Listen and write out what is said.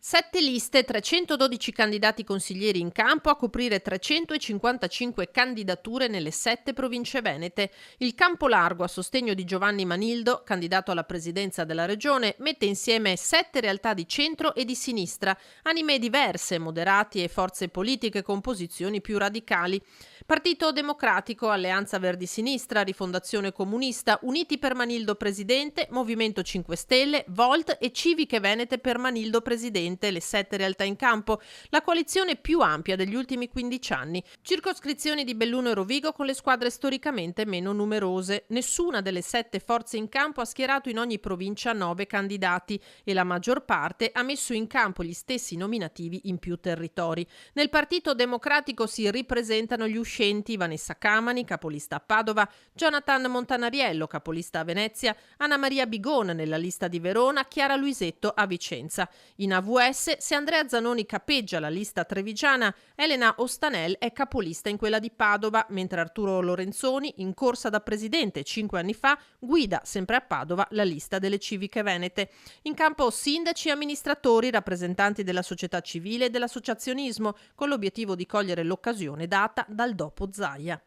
7 liste, 312 candidati consiglieri in campo a coprire 355 candidature nelle 7 province venete. Il campo largo a sostegno di Giovanni Manildo, candidato alla presidenza della regione, mette insieme 7 realtà di centro e di sinistra, anime diverse, moderati e forze politiche con posizioni più radicali. Partito Democratico, Alleanza Verdi-Sinistra, Rifondazione Comunista, Uniti per Manildo Presidente, Movimento 5 Stelle, Volt e Civiche Venete per Manildo Presidente, le 7 realtà in campo, la coalizione più ampia degli ultimi 15 anni. Circoscrizioni di Belluno e Rovigo con le squadre storicamente meno numerose. Nessuna delle 7 forze in campo ha schierato in ogni provincia 9 candidati e la maggior parte ha messo in campo gli stessi nominativi in più territori. Nel Partito Democratico si ripresentano gli uscenti: Vanessa Camani, capolista a Padova, Jonathan Montanariello, capolista a Venezia, Anna Maria Bigon nella lista di Verona, Chiara Luisetto a Vicenza. In AVS, se Andrea Zanoni capeggia la lista trevigiana, Elena Ostanel è capolista in quella di Padova, mentre Arturo Lorenzoni, in corsa da presidente 5 anni fa, guida sempre a Padova la lista delle civiche venete. In campo sindaci e amministratori, rappresentanti della società civile e dell'associazionismo, con l'obiettivo di cogliere l'occasione data dal dopo Zaia.